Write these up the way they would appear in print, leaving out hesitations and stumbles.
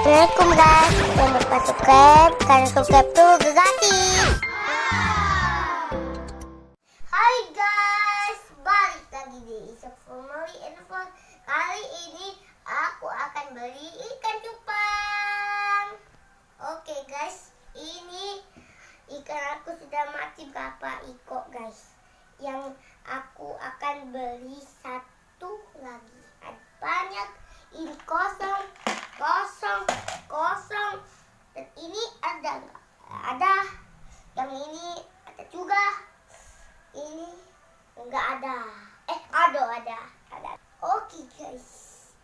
Assalamualaikum guys. Jangan lupa subscribe karena subscribe tuh gratis. Hai guys, balik lagi di Isok Family Info. Kali ini aku akan beli ikan cupang. Oke guys, ini ikan aku sudah mati berapa ekor guys. Yang aku akan beli satu lagi. Ada banyak, ini kosong. Dan ini ada nggak? Ada. Yang ini ada juga. Ini nggak ada. Ada. Oke guys,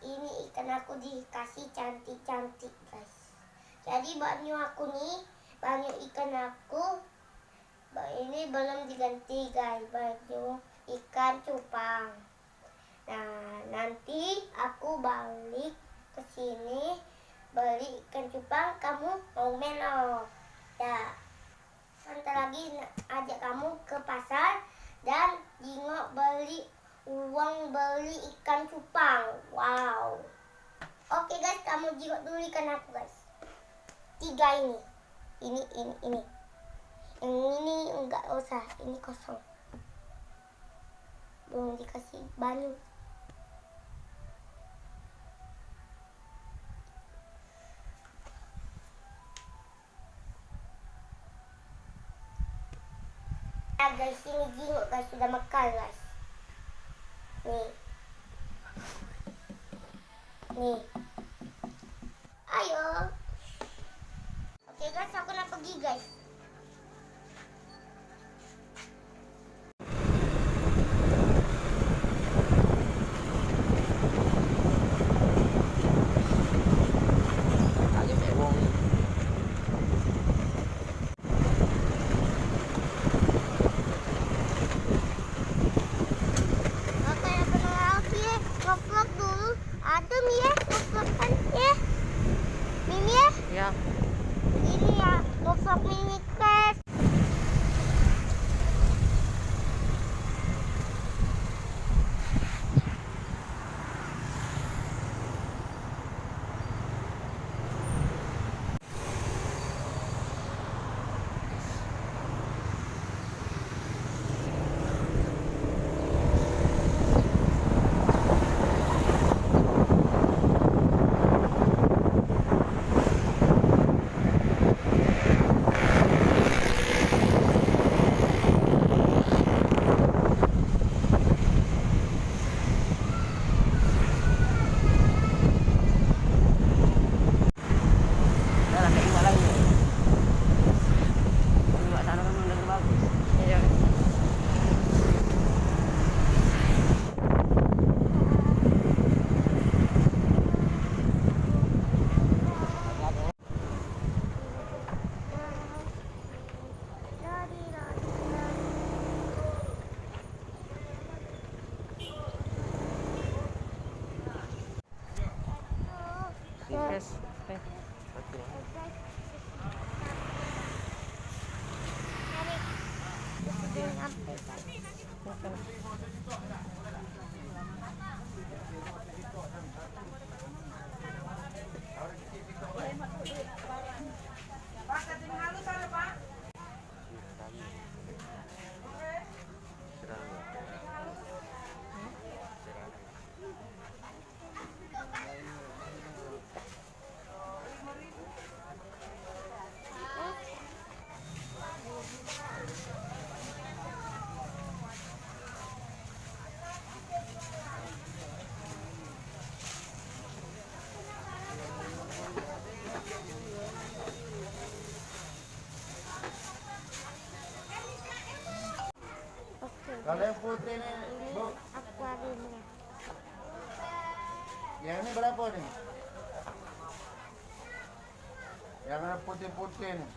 ini ikan aku dikasih cantik-cantik guys. Jadi baju aku nih, baju ikan aku ini belum diganti guys, baju ikan cupang. Nah, nanti aku balik ke sini beli ikan cupang, kamu mau menok ya. Sebentar lagi ajak kamu ke pasar dan jengok beli uang beli ikan cupang. Wow. Oke guys, kamu jengok dulu ikan aku guys. 3 ini. Ini. Yang ini enggak usah, ini kosong. Belum dikasih banyak. Nah guys, ini jenguk guys, sudah makan guys. Nih. Ayo. Oke guys, aku nak pergi guys. Ya. Ini ya, vlog mini guys. Yes. Kalau yang putih ini, Bu, Akuariumnya. yang ini berapa nih? Yang putih-putih nih,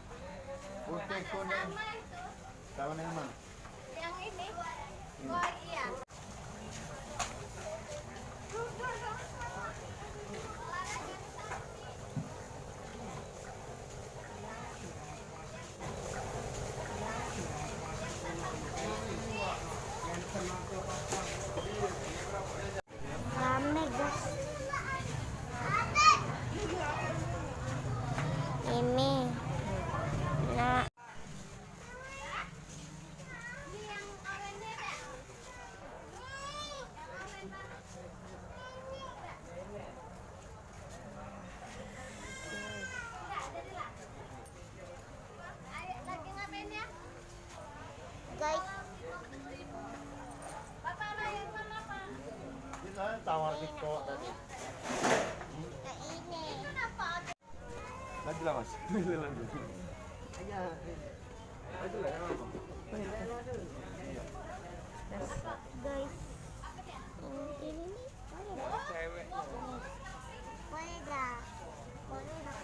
putih kuning, tahun yang mana? Yang ini? Oh iya. Rame guys. tawar Tiko tadi. Nah ini. Lagi lah mas. Ayo. Lagi lah. Guys, ini nih boleh dah. Boleh dah.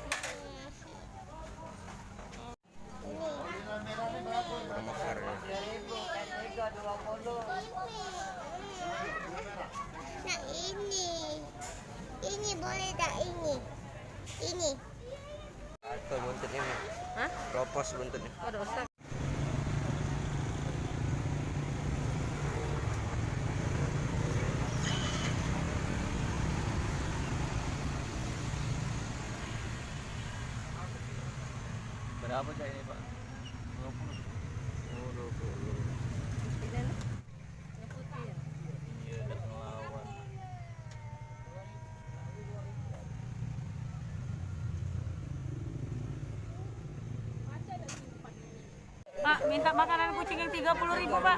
Ini. Nah ini boleh dah ini. Atau buntutnya nih. Hah? Ropos buntutnya. Oh, dosa. Berapa cak ini pak? 20. Oh 20. Iya, udah ngelawan. Pak, minta makanan kucing yang 30.000, Pak.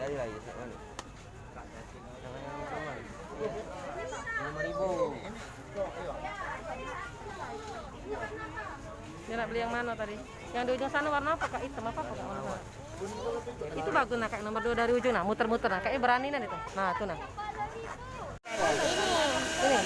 Dari lagi sih mana? Yang 5.000. Dia nak beli yang mana tadi? Yang di ujung sana warna apa, Kak? Hitam apa, Kak? Warna sana. Itu bagus nah, kayak nomor 2 dari ujung nah, muter-muter nah. Kayaknya berani nah itu. Nah, itu nah. Ini.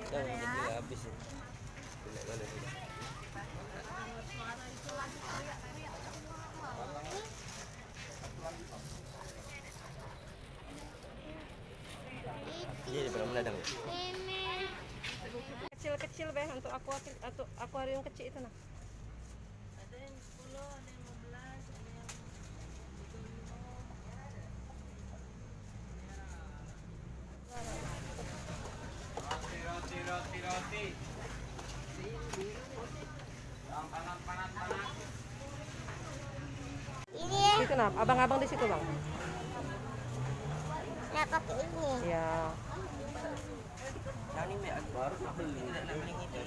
Jangan jadi habis ya. Tidak boleh tidak. Iya, di belum ladang. Kecil-kecil be untuk akuarium kecil itu nah. Roti. Panas. Ini ya. Itu nah, abang-abang di situ, Bang. Nah pakai ini. Ya. Yang ini baru beli tidak nak beli itu.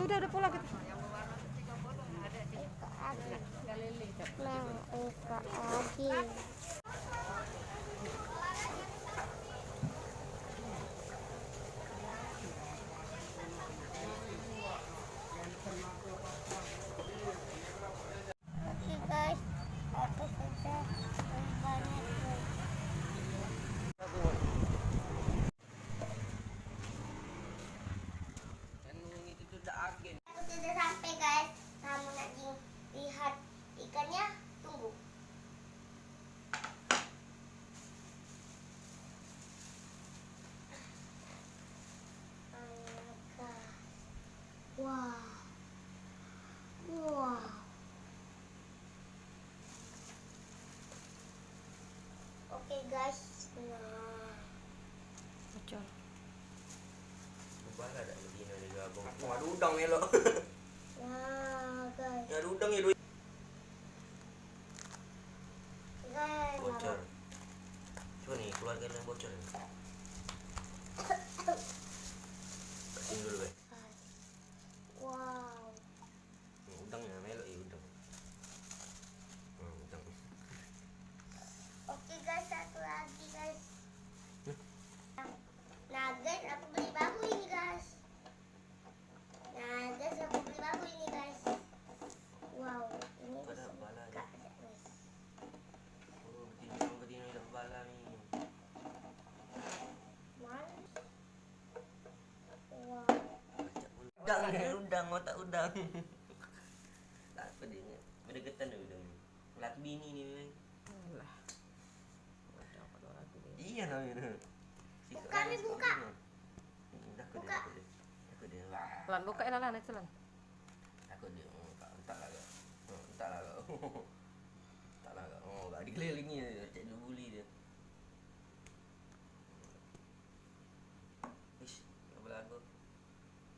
Sudah udah pulang kita. Oke guys, aku sudah banyak. Itu sudah agen. Aku sudah sampai guys. Kamu nak lihat ikannya? Tunggu. Wow. Oke guys. Nah. Bocor. Bala dah lagi nak digabung. Ada udang ya lo. Nah guys. Ada udang ya lo. Guys. Bocor. keluarga yang bocor ya. Bersihin dulu ya. Wow. Udangnya melok ya udang. Udang. Oke guys, satu lagi guys. Nah guys, aku beli baru ini guys. Nah guys, aku beli baru ini guys. Wow, ini Ada bala suka ya. guys. Oh, betina ada bala nih. Mana? Wow. Udang, otak udang. Apa dia? Berdeketan ya udang. Laki bini nih. Lah. Macam apa lagi dia? Iya namanya. Buka nih, buka. Buka. Takut dia. Wah. Lan buka lah lah celan. Takut dia. Entar lah kak. Entar lah kak. Entar lah kak. Oh, gak dikelilingi dia. Cek dia bully dia. Ish, gak boleh aku.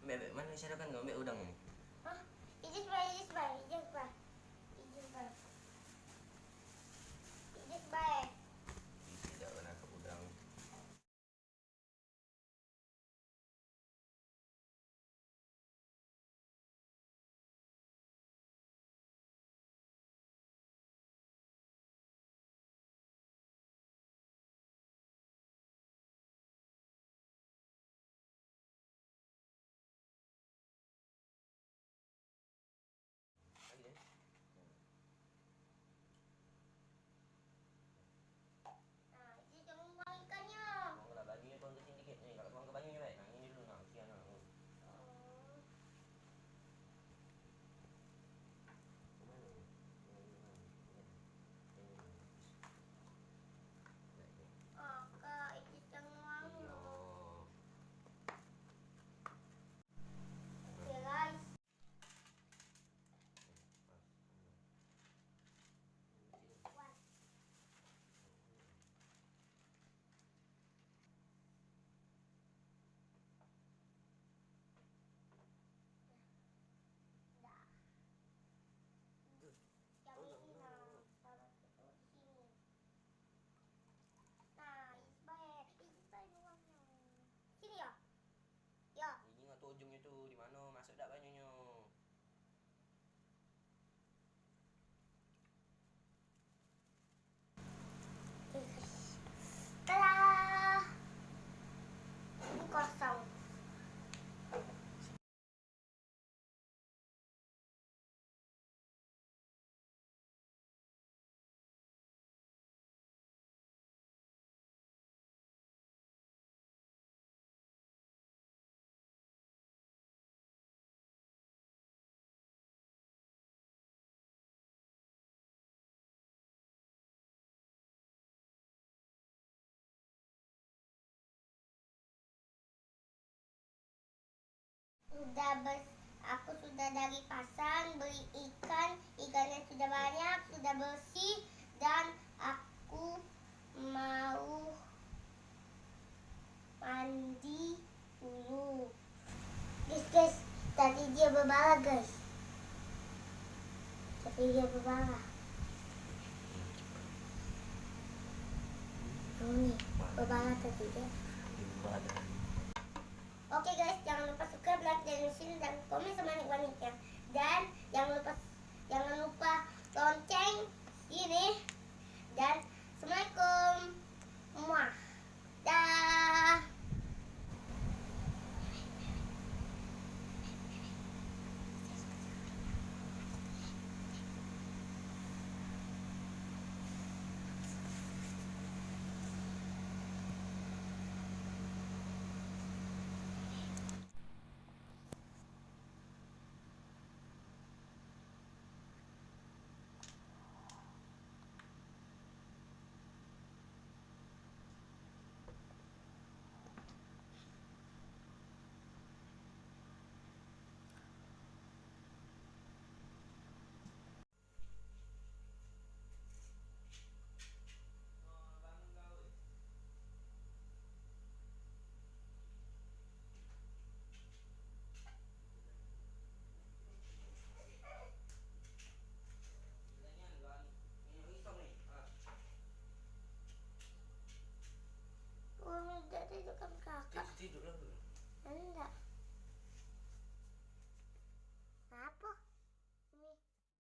Bebek mana sarapan kau? Bebek udang ni. Hah? Ijis bay, ijis bay, ijis bay. Ijis bay. Ijis bay. Tidak pernah ke udang. Lagi ya? Nah, ijis jangan buang ikannya. Mau lah bajunya tuang ke sini dikit nih. Kalau tuang ke bajunya baik. Nah ini dulu nah. Kesian nah. Oh. Kemana? Oh, Kak, ijis jangan buang Iya. loh. Oke guys. Wah. Dah. Yang ini nah, taruh itu di sini. Nah, ijis bay buangnya. Sini ya? Ya. Ini nggak tahu ujungnya tuh di mana. Masuk dak banyunya. Tada! Ini kosong. Aku sudah dari pasar beli ikannya sudah banyak, sudah bersih, dan aku mau mandi dulu. Guys, tadi dia berbala guys. Tapi dia berbala. Oh nih, berbala tadi dia. Ibadah. Oke guys, jangan lupa subscribe, like, dan share, dan komen sebanyak-banyaknya. Dan jangan lupa lonceng ini. Dan assalamualaikum. Muah. Dah. Tidur lah. Enggak.